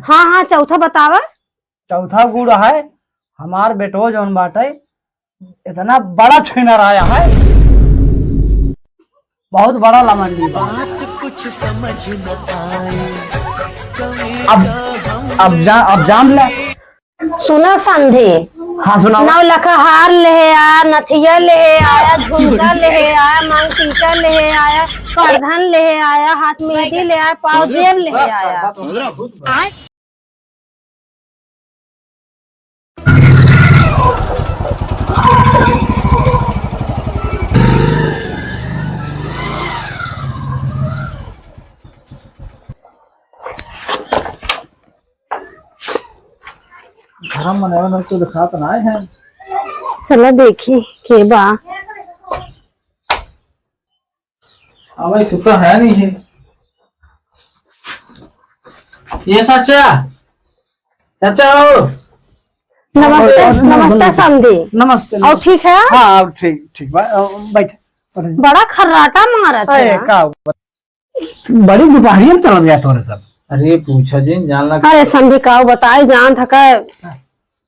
हाँ हाँ चौथा बतावा। चौथा गुड़ है हमार बेटो जौन बाटे इतना बड़ा छेनर आया है, बहुत बड़ा लमंडी बात कुछ समझ न आए। अब जान ले। सुना समझे। हाँ सुना। 9 लाख हार ले आया, नथिया ले आया, झुमका ले आया, मांग टीका ले आया, करधन ले आया, हाथ मेहंदी ले आया, पाँव जेब ले आया। घर में तो दिखा तो आए हैं। चलो देखी के बा। भाई सुता है नहीं है ये चाचा। चाचा हो। नमस्ते नमस्ते समझी। नमस्ते। और ठीक है? हाँ ठीक ठीक बैठ। बड़ा खर्राटा मारा था। बड़ी दोपहरी में चल गया थोड़ा सा। अरे पूछा जी जान लगा। अरे समझी का बताए जान था का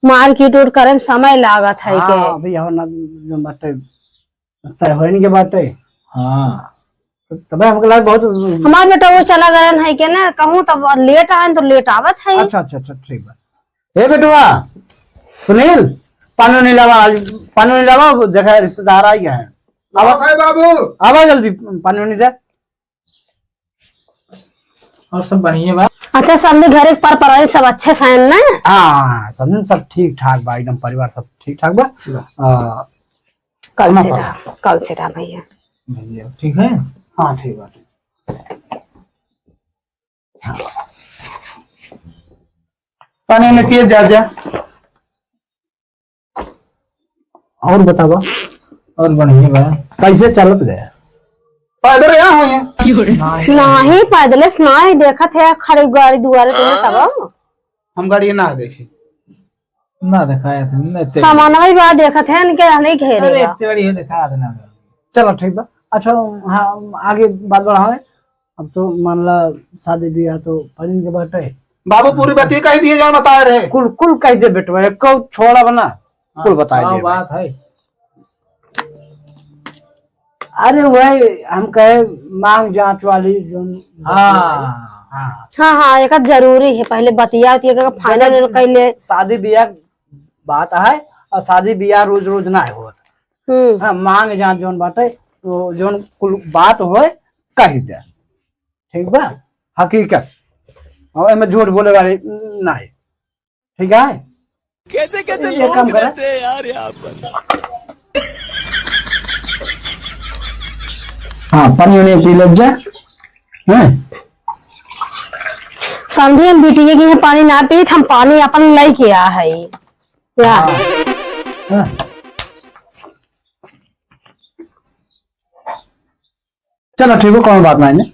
मार्केट उड़ करे में समय लागत है के। अभी हो ना जो बाटे तय होने के बाटे। हाँ तब हमको लगा बहुत। हमार बेटा वो चला गया है के ना कहूँ तब लेट आए तो लेट आवत है। अच्छा अच्छा अच्छा ठीक है। ए बेटुआ सुनील पानी नहीं लावा देखा रिश्तेदार आ गया है। बाबू आवा जल्दी पानी नहीं दे। और सब बढ़िया बा। अच्छा समझे घर एक पर सब अच्छे से हैं ना? हाँ समझे सब ठीक ठाक बा एकदम परिवार सब ठीक ठाक बा। कल से रहा भैया। भैया ठीक है। हाँ ठीक बात। हाँ। पानी ने पिए जा। और बतावा। और बढ़िया बा। कैसे चलत गया पैदल यहाँ हुए नहीं पैदल सुना ही देखा थे खड़ी गाड़ी दुआरे तुम्हें तब हम गाड़ी ना देखे ना दिखाया था सामान भी बात देखा थे इनके नहीं घेरे इतनी बड़ी है दिखा देना। चलो ठीक बा। अच्छा हाँ आगे बात बढ़ावे। अब तो मान ला शादी ब्याह तो फरिन के बाटे। बाबू पूरी बात कह दिए जाओ बता रहे। कुल कह दे बेटवा एक छोड़ा बना कुल बताए दे। बात है। अरे वही हम कहे मांग जांच वाली जो। हाँ हाँ हाँ एक जरूरी है पहले बतिया फाइनल कैले। शादी ब्याह बात है और शादी ब्याह रोज रोज ना हो। हाँ, मांग जांच जोन बाटे तो जोन कुल बात हो कह दे ठीक बा हकीकत और में झूठ बोले वाली नहीं ठीक है। कैसे कैसे ये काम रहते हैं यार यहाँ पर। हाँ पानी उन्हें पी लग जा। समझे हम बिटिया की पानी ना पी हम पानी अपन लाई के आ है यार। चलो ठीक है कोई बात नहीं।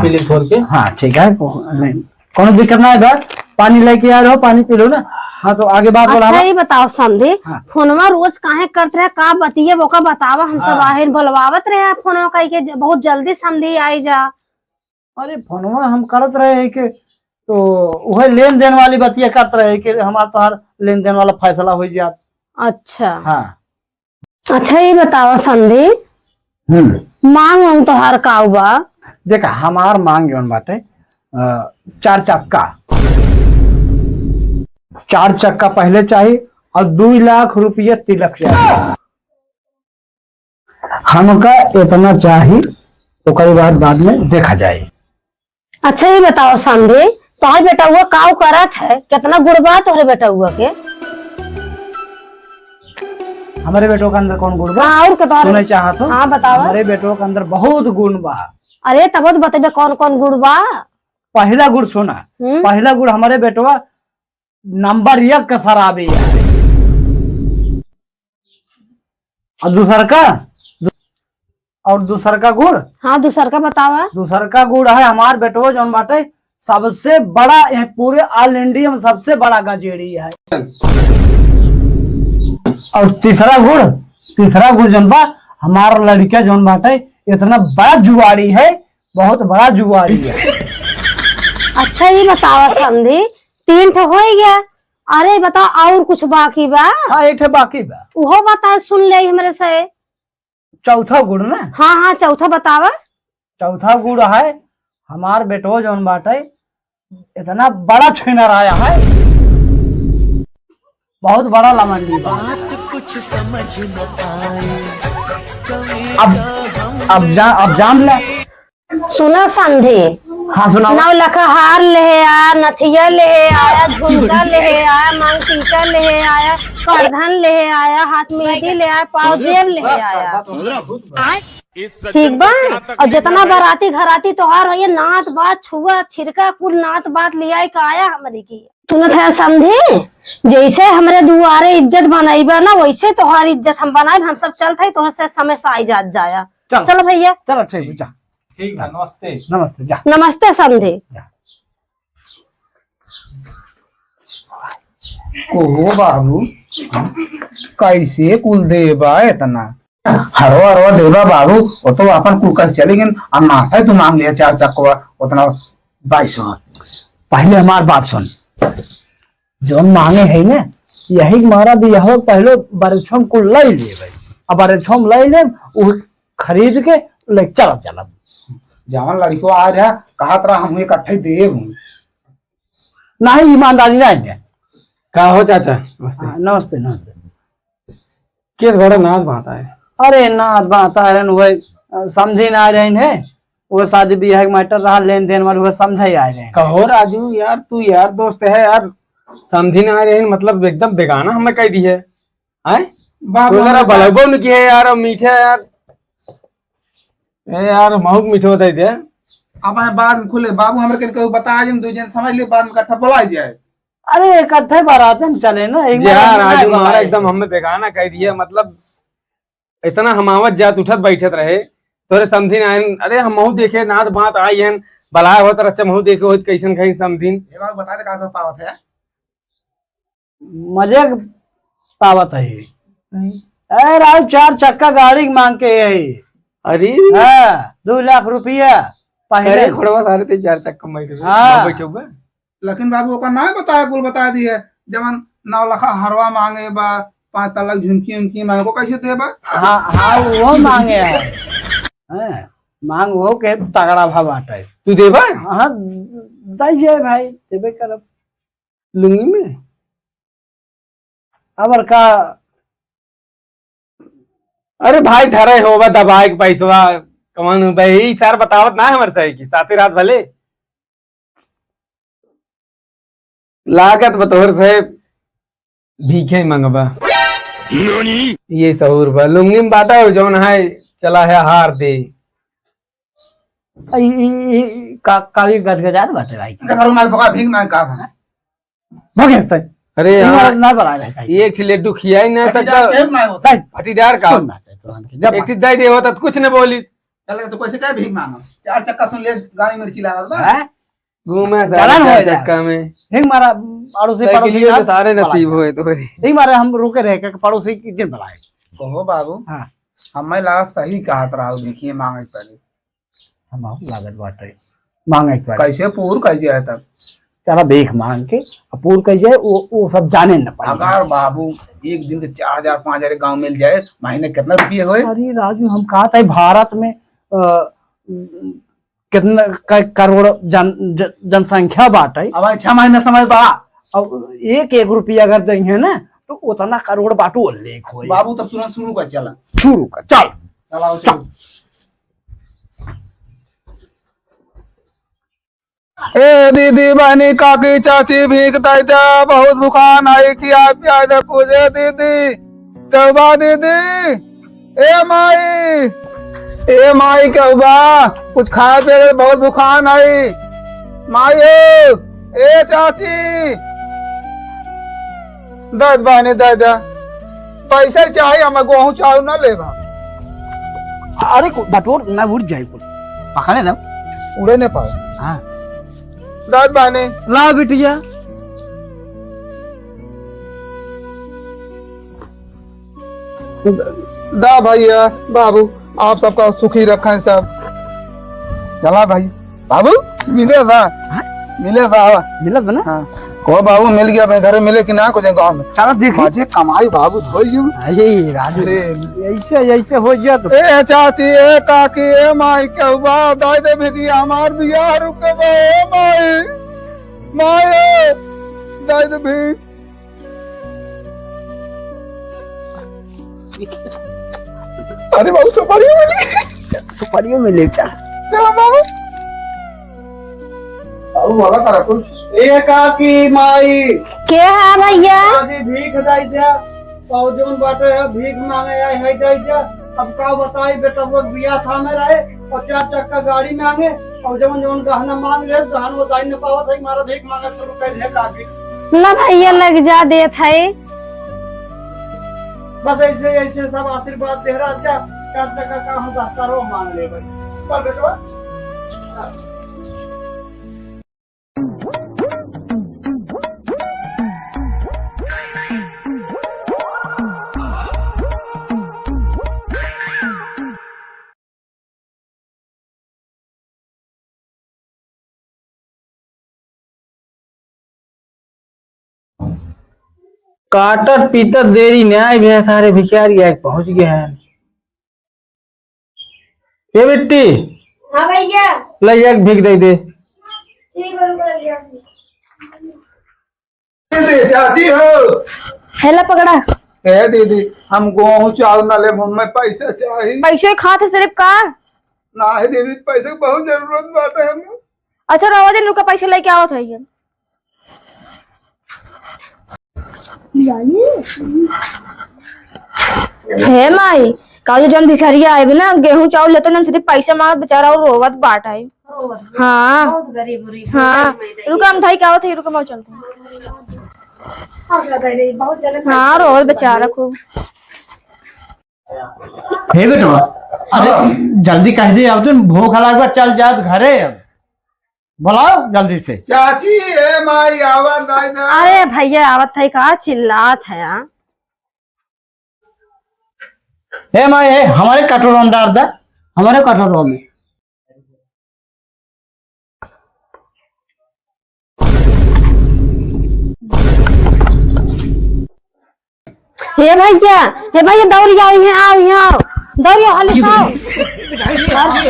पीली छोड़ के। हाँ ठीक है कोनो दिक्कत ना है। पानी लेके आ रहे हो पानी पी लो ना। हाँ तो आगे बात अच्छा ये बताओ समझे। हाँ। फोनवा रोज काहे करते रहे का बतिये वो का बतावा हम सब आहे बोलवावत रहे फोनवा कह के बहुत जल्दी समझी आई जा। अरे फोनवा हम करत रहे है कि तो वह लेन देन वाली बतिया करते रहे कि हमारा तो हर लेन देन वाला फैसला हो जात। अच्छा हाँ। अच्छा ये बताओ समझे मांग वांग तो हर का बा। देखा हमार मांग जौन बाटे 4 चक्का पहले चाहिए और 2 लाख रुपया तिलक चाहिए। हमका इतना चाहिए तो कई बार बाद में देखा जाए। अच्छा ये बताओ समझे तो बेटा हुआ काव करत है कितना गुड़बा तोहरे बेटा हुआ के। हमारे बेटों के अंदर कौन गुण बा? हाँ, और बताओ। सुने चाहत हो? हाँ बताओ। हमारे बेटों के अंदर बहुत गुण बा। अरे तब तो बतेबे कौन कौन गुड़ बा। पहला गुड़ सुना। पहला गुड़ हमारे बेटवा नंबर 1 का शराबी है। और दूसर का गुड़। हाँ दूसर का बतावा। दूसर का गुड़ है हमार बेटवा जौन बाटे सबसे बड़ा पूरे ऑल इंडिया में सबसे बड़ा गजेड़ी है। और तीसरा गुड़ जौन बा हमारा लड़का जौन बाटे इतना बड़ा जुआरी है बहुत बड़ा जुआरी है। अच्छा ये बतावा समधी, 3 ठो हो गया। अरे बताओ और कुछ बाकी बा? हाँ एक ठे बाकी बा। वो बता, सुन ले हमरे से। चौथा गुड़ ना? हाँ हाँ चौथा बतावा। चौथा गुड़ है हमार बेटो जौन बाटे, इतना बड़ा छेनर आया है, बहुत बड़ा लमंडी बा। अब जान ले। सुना समधी, हाँ सुनाओ। 9 लाख हार ले आया, नथिया ले आया, झुमका ले आया, मांग टीका ले आया, करधन ले आया, हाथ मेहंदी ले आया, पाँव जेब ले आया। ठीक बा। और जितना बाराती घराती त्योहार हो, नात बात छुआ छिड़का कुल नात बात लिया का आया हमारी की। सुनत है समझे, जैसे हमारे दुआरे इज्जत बनाईबा ना, वैसे तोहार इज्जत हम बनाए। हम सब चलते तोहर से समय से आई जात जाया। चलो भैया। चलो ठीक है, जा। ठीक है, नमस्ते। नमस्ते, जा। नमस्ते समझे। ओ बाबू कैसे कुल देबा इतना हरो हरो देबा बाबू, वो तो अपन कुल कैसे चलेगी। और नासा ही तो मांग लिया 4 चक्का उतना 2200। पहले हमार बात सुन, जो मांगे है ना, यही मारा भी यह पहले बरछम कुल लै लिए भाई। अब बरछम लै ले, वो खरीद के ले चल चल। जवन लड़को आ रहा कहा तरह हम इकट्ठे देव नहीं ईमानदारी नहीं है। का हो चाचा? नमस्ते। नमस्ते नमस्ते। किस बड़ा नाच बाता है? अरे नाथ बात आ रहे वही समझी ना आ रहे हैं, वो शादी ब्याह के मैटर रहा, लेन देन वाले समझ ही आ रहे हैं। कहो राजू यार, तू यार दोस्त है यार, समझी ना आ रहे हैं मतलब एकदम बेगाना हमें कह दी है। बलगो न की है यार, और मीठे यार, यार महूक मीठे होता है। अब बाद में खुले बाबू हमारे के बता दो जन समझ ले, बाद में इकट्ठा बोला जाए। अरे इकट्ठे बारात में चले ना एक यार राजू हमारा एकदम हमें बेगाना कह दिया, मतलब इतना हमावत जात उठत बैठत रहे तोरे समझी ना। अरे हम महू देखे नाथ बात आई है, बलाय होत अच्छा महू देखे हो कैसन कहीं समझीन। बता दे का पावत है मजे पावत है। राज 4 चक्का गाड़ी मांग के है। अरे 2 लाख रुपया पहले खोड़वा सारे ते 4 चक्का बैठे हुए। लेकिन बाबू का ना बताया, कुल बता दिए। जवन 9 लाख हरवा मांगे बा, 5 तलक झुमकी उमकी मांगे, को कैसे देबा? हाँ वो मांगे है। मांग वो के तगड़ा भाव बाटे। तू देबा? हाँ दे भाई, देबे करब लुंगी में। अबर का अरे भाई धरे होगा दबाए के पैसवा कमान भाई सर बतावत ना हमारे सही की साथी रात भले लागत बतौर से भीखे मंगबा ये सहूर बा लुंगी में बाता हो जौन है चला है हार दे काली गदगदात बाटे भाई। घर में भगा भीख मांग का है भगे से। अरे यार ना बना रहे एक लड्डू खिया ही नहीं सकता फटीदार का एक दाई दे होता कुछ न बोली। चले तो कैसे क्या भीख मांगो? 4 चक्का सुन ले गाड़ी में चिल्ला रहा है घूमे चलन हो चक्का में हिंग मारा पड़ोसी सारे नसीब हुए तो हिंग मारे हम रुके रहे के पड़ोसी की दिन बुलाए। कहो बाबू हाँ हमें ला सही कहा रहा देखिए मांगे पहले हम लागत बाटे मांगे कैसे पूर कैसे है तब चला भीख मांग के अपूर कर जाए वो सब जाने न पाए। अगर बाबू एक दिन के 4000 5000 गांव मिल जाए महीने कितना रुपये हुए? अरे राजू हम कहा था भारत में कितना करोड़ जनसंख्या बाटे। अब 6 महीने समझ बा अब एक रुपया अगर देंगे ना तो उतना करोड़ बाटू लेख हो बाबू तब तुरंत शुरू कर चला शुरू कर चल चलाओ चल। ए दीदी बनी काकी चाची भीख दैता बहुत बुखान आई कि आप प्याज पूजे दीदी कौबा दीदी ए माई कौबा कुछ खाए पे बहुत बुखान आई माई ए चाची दद बनी दादा पैसा चाहिए हमें गेहूं चावल न लेगा। अरे बटोर ना उड़ जाए पकड़े ना उड़े नहीं पाए। हाँ दाद बने ला बिटिया दा भैया बाबू आप सबका सुखी रखें सब। चला भाई बाबू मिले बा मिले बाबा। मिलत बना हाँ को बाबू मिल गया भाई घर मिले कि ना कुछ गाँव में चलो देख मजे कमाई बाबू हो गई। अरे राजू ऐसे ऐसे हो गया तो ए चाची ए काकी ए माई के बा दाई दे भी हमार बियाह रुके बे ए माई माई दाई दे भी अरे बाबू सुपारी मिली सुपारियों में ले क्या चलो बाबू बाबू वाला करा कुछ ए काकी माई क्या है भैया? आदि भीख दाई दिया और जोन बाटे है भीख मांगे आई है दाई दिया। अब का बताई बेटा वो बिया था में रहे और 4 चक्का गाड़ी मांगे और जवन जवन गहना मांग ले गहना वो दाई न पावत है मारा भीख मांगे शुरू कर दे काकी। ना भैया लग जा देत है। बस ऐसे ऐसे सब आशीर्वाद दे रहा क्या 4 चक्का का हम 10 करो मांग ले भाई चल बेटा। काटत पीतत देरी न्याय भी है सारे भिखारी आए पहुंच गए हैं। ये बेटी हाँ भैया। ले एक भीख दे दे। चाची हो हेला पकड़ा। ए दीदी हम गेहूं चावल ना ले हमें पैसा चाहिए। पैसे खाते सिर्फ का? ना है दीदी पैसे की बहुत जरूरत बाटे हमें। अच्छा रहो दिन रुका पैसे लेके आओ था ये। हे माई का जन भिखारिया आए भी ना गेहूं चावल लेते ना सिर्फ पैसा मांगत बेचारा और रोवत बाट है। हाँ हाँ रुका हम थाई क्या होता है रुका मैं चलते हैं। हाँ रोवत बेचारा खूब। हे बेटा अरे जल्दी कह दे अब तुम भूख लगा चल जा घरे बुलाओ जल्दी से। चाची ए माई आवाज दाई दे। अरे भैया आवत था कहा चिल्लात है यार। हे माई हे हमारे कटोरों में डाल दे हमारे कटोरों में। हे भैया दौड़िया आओ यहाँ दौड़िया हाली आओ।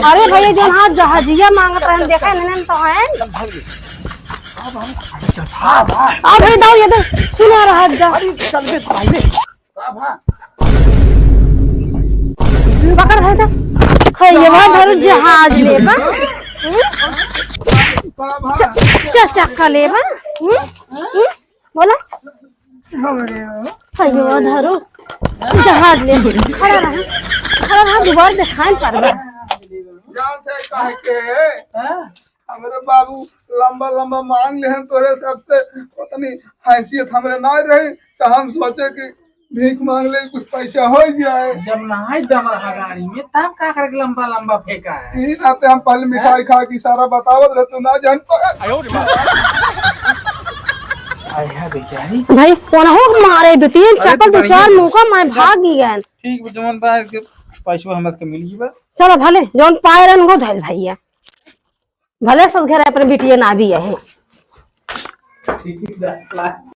अरे भैया जो हाथ जहाजिया मांगत रहे देखा नहीं तो है। आ भाई दौड़िया दे सुना रहा जा पकड़ है तो ये बात धर जहाज लेबा चक्का लेबा बोला अयो धरो जहाज ले खड़ा रहा दोबारा दिखाई पड़बा। जानते काहे के हमरे बाबू लंबा लंबा मांग ले हैं तोरे सबसे उतनी हैसियत हमरे ना रही तो हम सोचे कि भीख मांग ले कुछ पैसा हो जाए। जब नहाई दम रहा गाड़ी में तब का करके लंबा लंबा फेंका है। यही नाते हम पहले मिठाई खा की सारा बतावत रहे तू ना जानता भाई कौन हो मारे 2-3 चक्कर 2-4 मुका मैं भाग गया। ठीक जमन बा के पैसा हमर के मिल गई। चलो भले जोन पाए रन को धैल भैया भले सब घर अपन बिटिया ना भी है। ठीक है